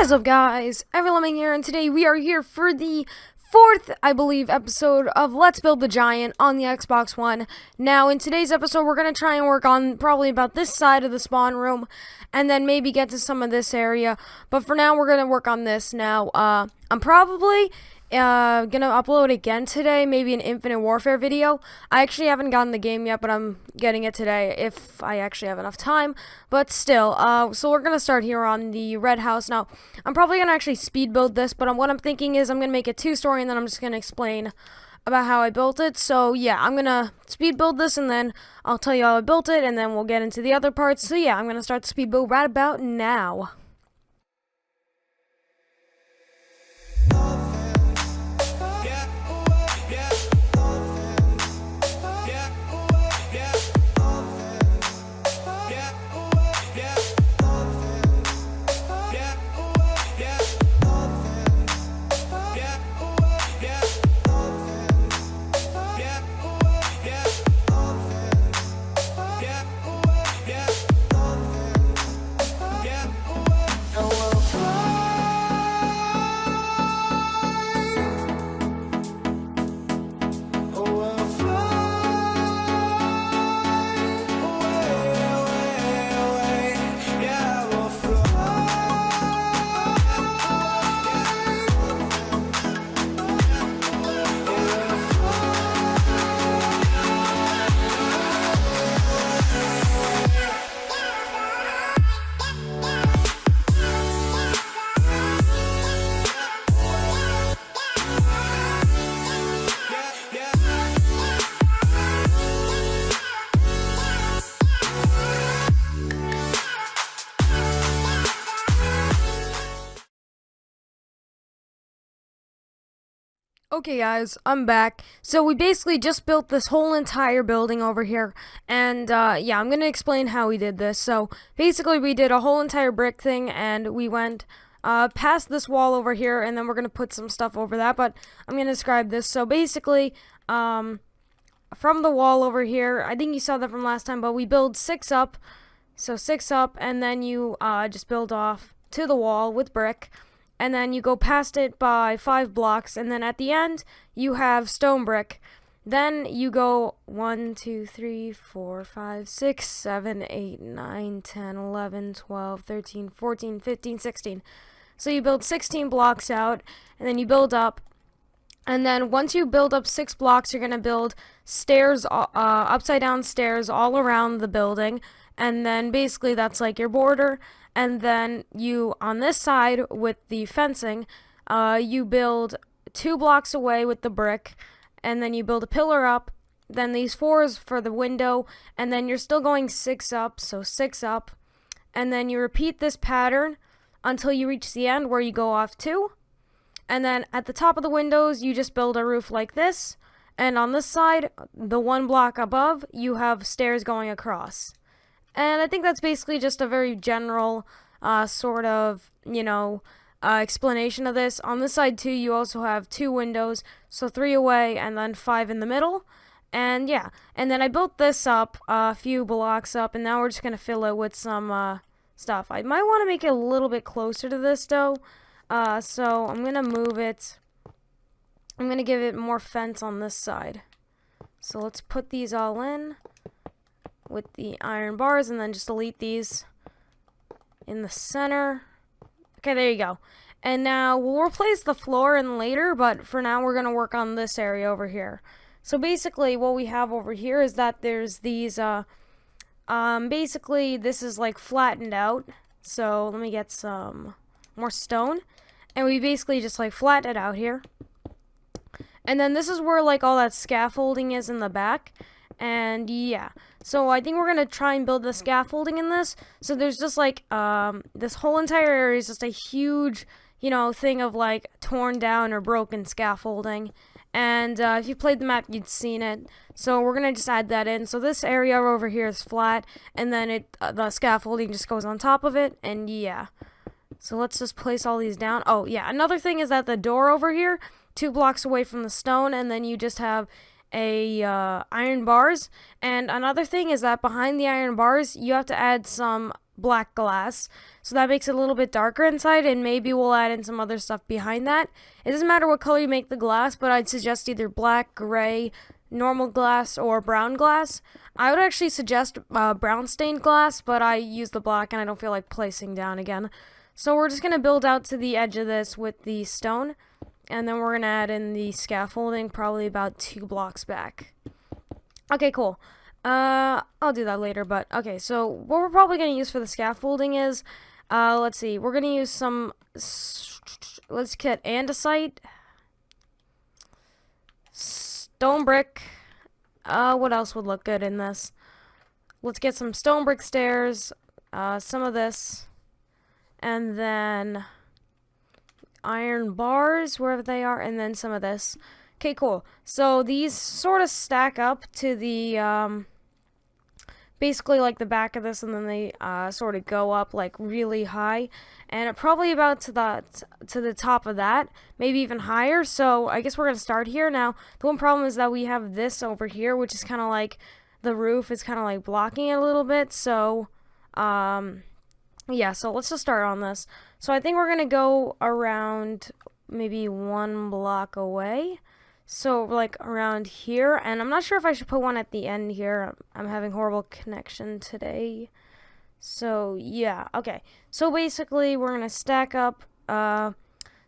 What is up, guys? Everlemming here, and today we are here for the fourth, I believe, episode of Let's Build the Giant on the Xbox One. Now, in today's episode, we're going to try and work on probably about this side of the spawn room, and then maybe get to some of this area. But for now, we're going to work on this. Now, I'm probably gonna upload again today, maybe an Infinite Warfare video. I actually haven't gotten the game yet, but I'm getting it today if I actually have enough time. But still, so we're gonna start here on the red house. Now, I'm probably gonna actually speed build this, but what I'm thinking is I'm gonna make it two-story, and then I'm just gonna explain about how I built it. So yeah, I'm gonna speed build this, and then I'll tell you how I built it, and then we'll get into the other parts. So yeah, I'm gonna start the speed build right about now. Okay guys, I'm back. So we basically just built this whole entire building over here, and yeah, I'm gonna explain how we did this. So basically we did a whole entire brick thing, and we went past this wall over here, and then we're gonna put some stuff over that, but I'm gonna describe this. So basically, from the wall over here, I think you saw that from last time, but we build 6 up, so 6 up, and then you just build off to the wall with brick. And then you go past it by 5 blocks, and then at the end you have stone brick. Then you go 1, 2, 3, 4, 5, 6, 7, 8, 9, 10, 11, 12, 13, 14, 15, 16. So you build 16 blocks out, and then you build up. And then once you build up 6 blocks, you're going to build stairs, upside down stairs all around the building. And then basically that's like your border. And then you, on this side with the fencing, you build 2 blocks away with the brick, and then you build a pillar up, then these 4s for the window, and then you're still going 6 up, so 6 up, and then you repeat this pattern until you reach the end where you go off 2, and then at the top of the windows, you just build a roof like this, and on this side, the 1 block above, you have stairs going across. And I think that's basically just a very general sort of, explanation of this. On this side, too, you also have 2 windows, so 3 away and then 5 in the middle. And yeah, and then I built this up, a few blocks up, and now we're just going to fill it with some stuff. I might want to make it a little bit closer to this, though. So I'm going to move it. I'm going to give it more fence on this side. So let's put these all in with the iron bars, and then just delete these in the center. Okay, there you go. And now we'll replace the floor in later, but for now we're going to work on this area over here. So basically what we have over here is that there's these basically this is like flattened out. So let me get some more stone, and we basically just like flatten it out here. And then this is where like all that scaffolding is in the back. And yeah, so I think we're gonna try and build the scaffolding in this. So there's just like this whole entire area is just a huge, thing of like torn down or broken scaffolding. And if you played the map, you'd seen it. So we're gonna just add that in. So this area over here is flat, and then the scaffolding just goes on top of it. And yeah, so let's just place all these down. Oh yeah, another thing is that the door over here, 2 blocks away from the stone, and then you just have iron bars. And another thing is that behind the iron bars, you have to add some black glass, so that makes it a little bit darker inside, and maybe we'll add in some other stuff behind that. It doesn't matter what color you make the glass, but I'd suggest either black, gray, normal glass, or brown glass. I would actually suggest brown stained glass, but I use the black and I don't feel like placing down again. So we're just going to build out to the edge of this with the stone, and then we're going to add in the scaffolding probably about 2 blocks back. Okay, cool. I'll do that later, but okay, so what we're probably going to use for the scaffolding is, let's see, we're going to use some, let's get andesite, stone brick, what else would look good in this? Let's get some stone brick stairs, some of this, and then iron bars, wherever they are, and then some of this. Okay, cool. So these sort of stack up to the, basically like the back of this, and then they sort of go up like really high, and probably about to the top of that, maybe even higher. So I guess we're gonna start here. Now the one problem is that we have this over here, which is kind of like the roof is kind of like blocking it a little bit. So yeah, so let's just start on this. So I think we're gonna go around maybe 1 block away. So like around here, and I'm not sure if I should put one at the end here. I'm having horrible connection today. So yeah, okay. So basically we're gonna stack up, so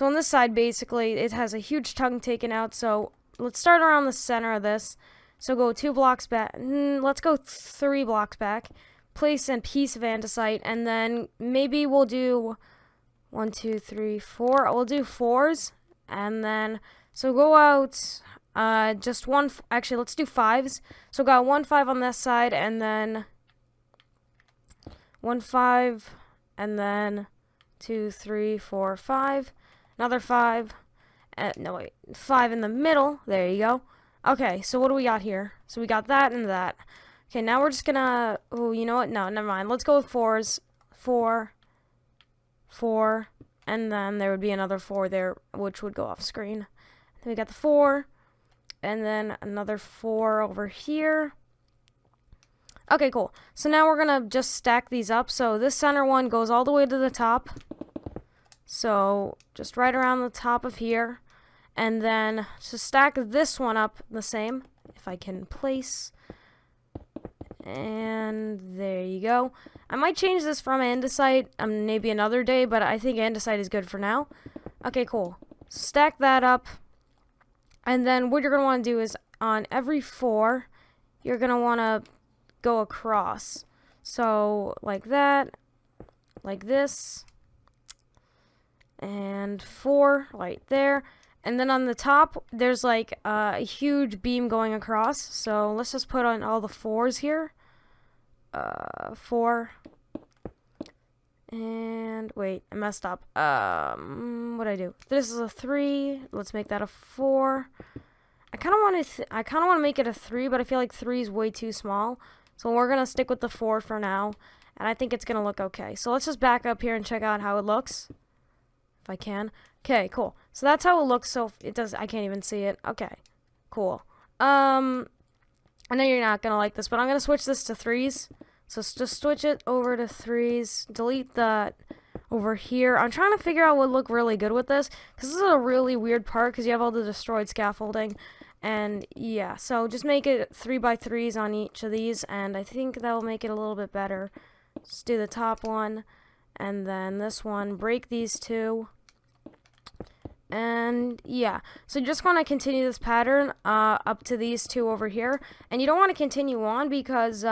on this side basically it has a huge chunk taken out, so let's start around the center of this. So go 2 blocks back, let's go 3 blocks back, place a piece of andesite, and then maybe we'll do 1, 2, 3, 4, we'll do 4s, and then so go out, just one, actually let's do 5s. So got 1 5 on this side, and then 1 5, and then 2, 3, 4, 5, another 5, no wait, 5 in the middle, there you go. Okay, so what do we got here? So we got that and that. Okay, now we're just gonna, oh, you know what, no, never mind, let's go with 4s, 4, 4, and then there would be another 4 there, which would go off screen. Then we got the 4, and then another 4 over here. Okay, cool. So now we're gonna just stack these up. So this center one goes all the way to the top. So just right around the top of here. And then just stack this one up the same, if I can place. And there you go. I might change this from andesite maybe another day, but I think andesite is good for now. Okay, cool. Stack that up. And then what you're going to want to do is on every 4, you're going to want to go across. So like that, like this, and 4 right there. And then on the top, there's like a huge beam going across. So let's just put on all the 4s here. 4. And wait, I messed up. What'd I do? This is a 3. Let's make that a 4. I kind of want to make it a 3, but I feel like 3 is way too small. So we're gonna stick with the 4 for now, and I think it's gonna look okay. So let's just back up here and check out how it looks, if I can. Okay, cool. So that's how it looks. So it does. I can't even see it. Okay, cool. I know you're not gonna like this, but I'm gonna switch this to 3s. So just switch it over to 3s, delete that over here. I'm trying to figure out what would look really good with this, because this is a really weird part, because you have all the destroyed scaffolding, and yeah, so just make it 3x3s on each of these, and I think that will make it a little bit better. Just do the top one, and then this one, break these 2, and yeah, so you just want to continue this pattern up to these 2 over here, and you don't want to continue on because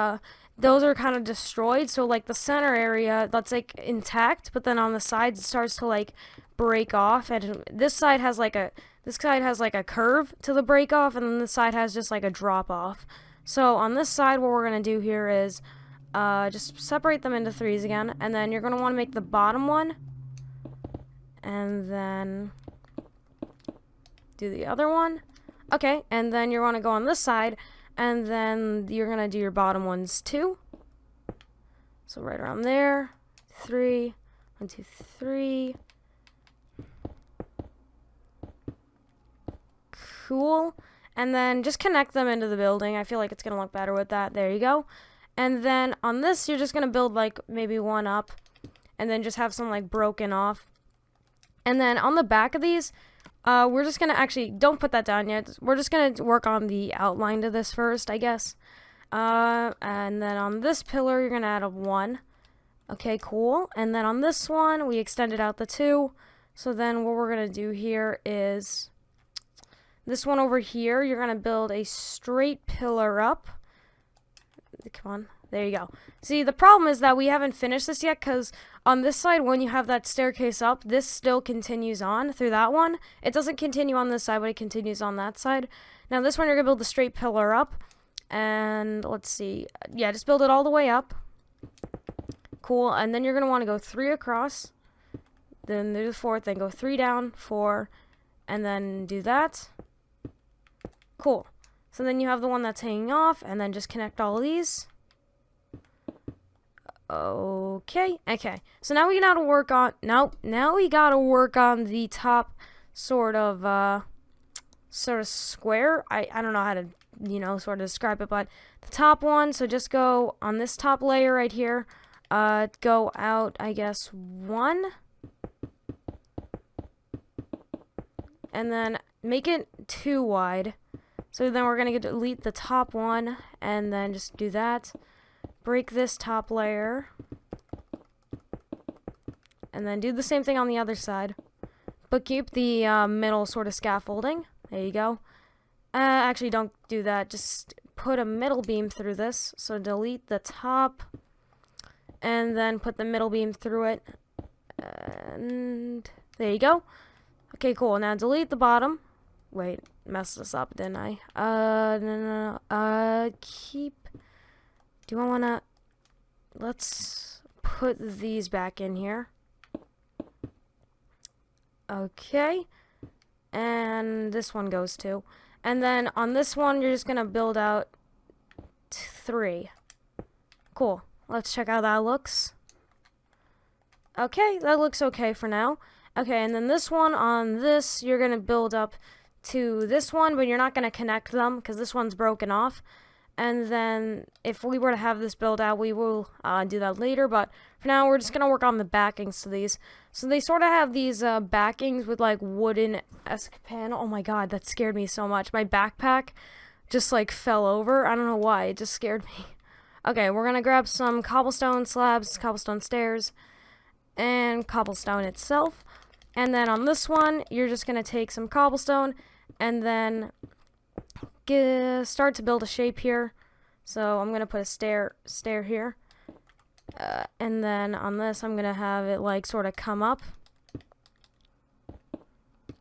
those are kind of destroyed. So like the center area, that's like intact, but then on the sides it starts to like break off, and this side has like a curve to the break off, and then this side has just like a drop off. So on this side, what we're gonna do here is just separate them into 3s again, and then you're gonna want to make the bottom one, and then do the other one. Okay, and then you want to go on this side, and then you're gonna do your bottom ones too. So right around there, 3, 1, 2, 3. Cool. And then just connect them into the building. I feel like it's gonna look better with that. There you go. And then on this, you're just gonna build like maybe one up, and then just have some like broken off. And then on the back of these, we're just gonna actually, don't put that down yet. We're just gonna work on the outline to this first, I guess. And then on this pillar, you're gonna add a 1. Okay, cool. And then on this one, we extended out the 2. So then what we're gonna do here is this one over here, you're gonna build a straight pillar up. Come on, there you go. See, the problem is that we haven't finished this yet, because on this side, when you have that staircase up, this still continues on through that one. It doesn't continue on this side, but it continues on that side. Now this one, you're gonna build the straight pillar up, and let's see, yeah, just build it all the way up. Cool. And then you're gonna want to go 3 across, then do the 4th, then go 3 down, 4, and then do that. Cool. So then you have the one that's hanging off, and then just connect all of these. Okay. So now we gotta work on, now we gotta work on the top sort of square. I don't know how to, sort of describe it, but the top one, so just go on this top layer right here, go out, I guess, 1, and then make it 2 wide. So then we're going to delete the top one, and then just do that. Break this top layer. And then do the same thing on the other side. But keep the middle sort of scaffolding. There you go. Actually, don't do that. Just put a middle beam through this. So delete the top. And then put the middle beam through it. And there you go. Okay, cool. Now delete the bottom. Wait, messed this up, didn't I? No. Do I wanna, let's put these back in here. Okay. And this one goes too. And then on this one, you're just gonna build out 3. Cool. Let's check how that looks. Okay, that looks okay for now. Okay, and then this one, on this, you're gonna build up to this one, but you're not going to connect them because this one's broken off. And then if we were to have this build out, we will do that later, but for now we're just going to work on the backings to these. So they sort of have these backings with like wooden-esque panel. Oh my god, that scared me so much. My backpack just like fell over. I don't know why, it just scared me. Okay, we're going to grab some cobblestone slabs, cobblestone stairs, and cobblestone itself. And then on this one, you're just going to take some cobblestone and then start to build a shape here. So I'm going to put a stair here. And then on this, I'm going to have it like sort of come up.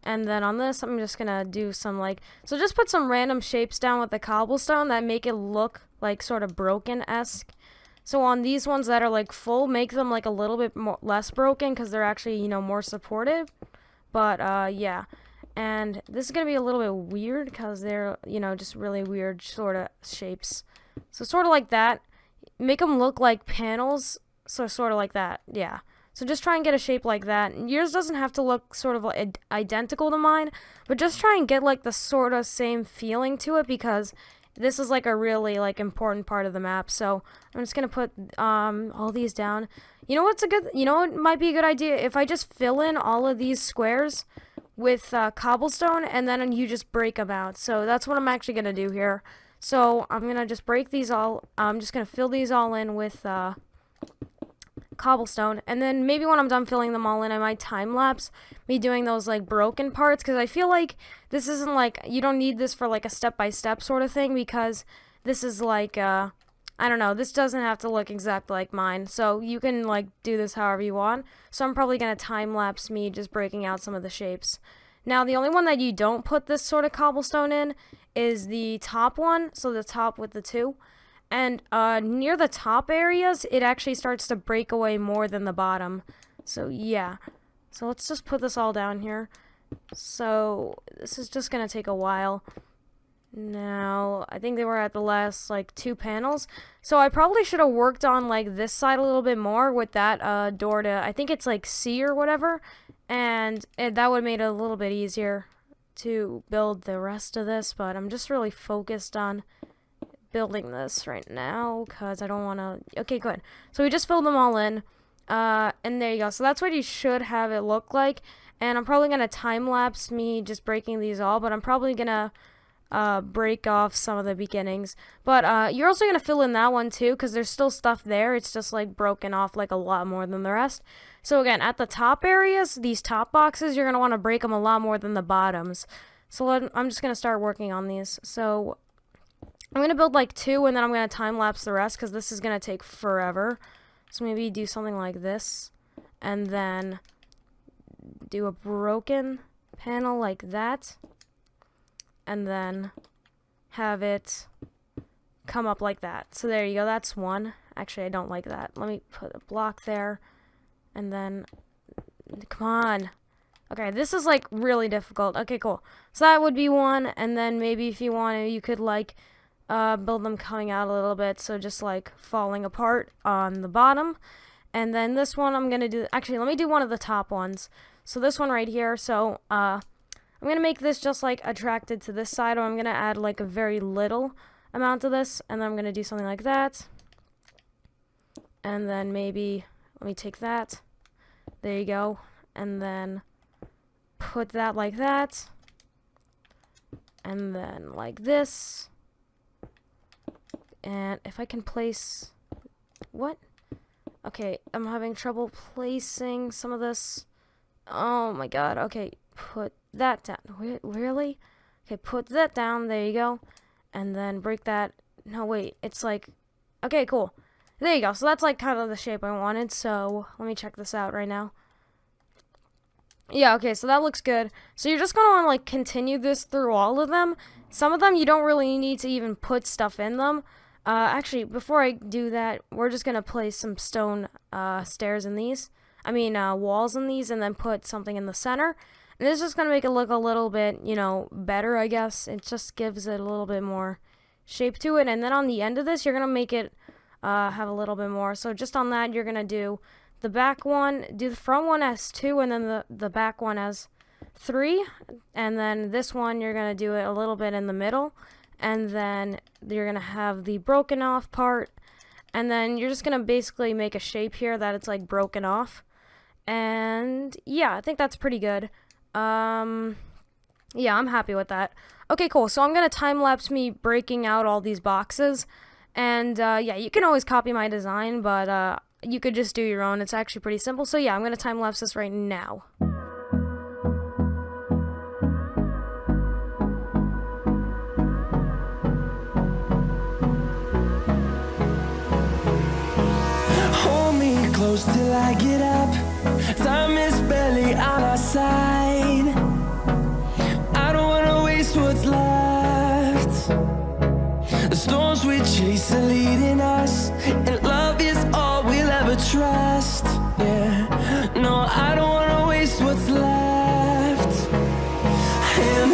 And then on this, I'm just going to do some like, so just put some random shapes down with the cobblestone that make it look like sort of broken-esque. So on these ones that are like full, make them like a little bit less broken because they're actually, more supportive. But yeah. And this is going to be a little bit weird because they're, just really weird sort of shapes. So sort of like that. Make them look like panels. So sort of like that. Yeah. So just try and get a shape like that. And yours doesn't have to look sort of like identical to mine. But just try and get like the sort of same feeling to it because this is like a really like important part of the map. So I'm just going to put all these down. You know what might be a good idea? If I just fill in all of these squares with cobblestone, and then you just break them out. So that's what I'm actually going to do here. So I'm going to just break these all. I'm just going to fill these all in with cobblestone. And then maybe when I'm done filling them all in, I might time-lapse me doing those like broken parts. Because I feel like this isn't like, you don't need this for like a step-by-step sort of thing. Because this is like, I don't know, this doesn't have to look exactly like mine. So you can like do this however you want. So I'm probably going to time-lapse me just breaking out some of the shapes. Now the only one that you don't put this sort of cobblestone in is the top one. So the top with the 2. And near the top areas, it actually starts to break away more than the bottom. So yeah. So let's just put this all down here. So this is just going to take a while. Now, I think they were at the last, like, 2 panels. So I probably should have worked on, like, this side a little bit more with that door to, I think it's, like, C or whatever. And that would have made it a little bit easier to build the rest of this. But I'm just really focused on building this right now because I don't want to. Okay, good. So we just filled them all in. And there you go. So that's what you should have it look like. And I'm probably going to time-lapse me just breaking these all, but I'm probably going to break off some of the beginnings. But you're also going to fill in that one too, because there's still stuff there. It's just like broken off like a lot more than the rest. So again, at the top areas, these top boxes, you're going to want to break them a lot more than the bottoms. So I'm just going to start working on these. So I'm going to build like 2, and then I'm going to time-lapse the rest, because this is going to take forever. So maybe do something like this, and then do a broken panel like that, and then have it come up like that. So there you go, that's one. Actually, I don't like that. Let me put a block there, and then, come on. Okay, this is like really difficult. Okay, cool. So that would be one, and then maybe if you want to, you could like build them coming out a little bit, so just like falling apart on the bottom. And then this one I'm gonna do, actually let me do one of the top ones. So this one right here, so I'm gonna make this just like attracted to this side, or I'm gonna add like a very little amount of this, and then I'm gonna do something like that. And then maybe, let me take that, there you go, and then put that like that, and then like this. And if I can place, what? Okay, I'm having trouble placing some of this. Oh my god, okay, put that down. Really? Okay, put that down, there you go. And then break that. No, wait, it's like, okay, cool. There you go, so that's like kind of the shape I wanted, so let me check this out right now. Yeah, okay, so that looks good. So you're just going to want to like continue this through all of them. Some of them you don't really need to even put stuff in them. Actually, before I do that, we're just going to place some stone stairs in these. I mean, walls in these, and then put something in the center. And this is just going to make it look a little bit, you know, better, I guess. It just gives it a little bit more shape to it. And then on the end of this, you're going to make it have a little bit more. So just on that, you're going to do the back one, do the front one as 2, and then the back one as 3. And then this one, you're going to do it a little bit in the middle. And then you're going to have the broken off part, and then you're just going to basically make a shape here that it's like broken off. And yeah, I think that's pretty good. Yeah, I'm happy with that. Okay, cool. So I'm going to time-lapse me breaking out all these boxes. And yeah, you can always copy my design, but you could just do your own. It's actually pretty simple. So yeah, I'm going to time-lapse this right now. Till I get up, time is barely on our side. I don't wanna waste what's left. The storms we chase are leading us, and love is all we'll ever trust. Yeah, no, I don't wanna waste what's left. And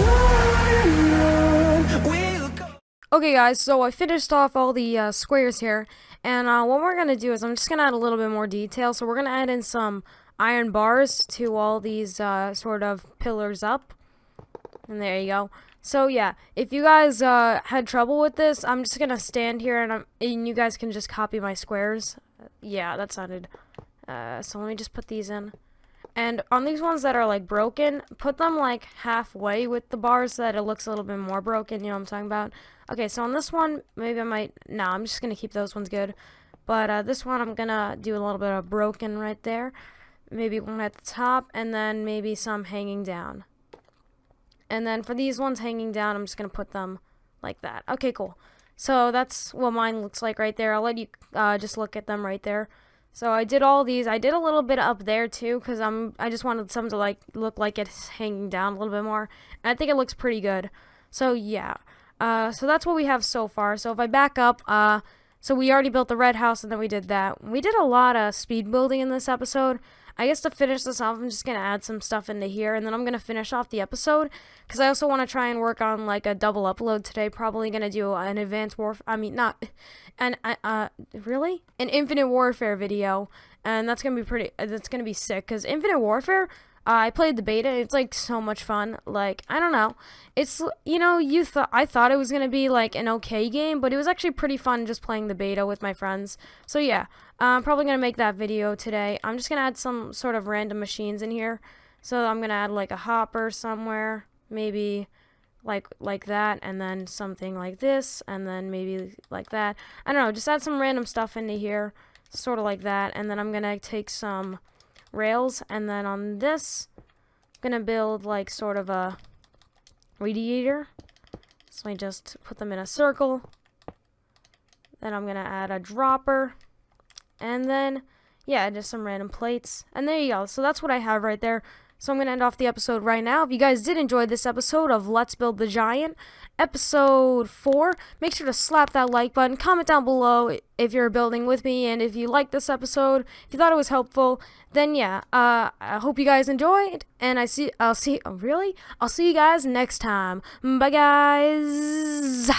on we'll go. Okay guys, so I finished off all the squares here, and what we're going to do is I'm just going to add a little bit more detail. So we're going to add in some iron bars to all these sort of pillars up, and there you go. So yeah, if you guys had trouble with this, I'm just going to stand here, and you guys can just copy my squares. Yeah, that sounded, so let me just put these in. And on these ones that are like broken, put them like halfway with the bars so that it looks a little bit more broken, you know what I'm talking about? Okay, so on this one, maybe I might, no, I'm just going to keep those ones good. But this one, I'm going to do a little bit of broken right there. Maybe one at the top, and then maybe some hanging down. And then for these ones hanging down, I'm just going to put them like that. Okay, cool. So that's what mine looks like right there. I'll let you just look at them right there. So I did all these. I did a little bit up there too, because I just wanted some to like look like it's hanging down a little bit more. And I think it looks pretty good. So yeah. So that's what we have so far. So if I back up, so we already built the red house, and then we did that. We did a lot of speed building in this episode. I guess to finish this off, I'm just going to add some stuff into here, and then I'm going to finish off the episode, because I also want to try and work on, like, a double upload today. Probably going to do an Advanced Warfare, I mean, not, really? An Infinite Warfare video, and that's going to be that's going to be sick, because Infinite Warfare, I played the beta. It's like so much fun. Like, I don't know. It's, I thought it was going to be like an okay game, but it was actually pretty fun just playing the beta with my friends. So yeah, I'm probably going to make that video today. I'm just going to add some sort of random machines in here. So I'm going to add like a hopper somewhere, maybe like that, and then something like this, and then maybe like that. I don't know, just add some random stuff into here, sort of like that, and then I'm going to take some rails, and then on this I'm gonna build like sort of a radiator. So I just put them in a circle. Then I'm gonna add a dropper, and then yeah, just some random plates, and there you go. So that's what I have right there. So I'm going to end off the episode right now. If you guys did enjoy this episode of Let's Build the Giant, episode 4, make sure to slap that like button. Comment down below if you're building with me, and if you liked this episode, if you thought it was helpful, then yeah, I hope you guys enjoyed, and I'll see you guys next time. Bye guys.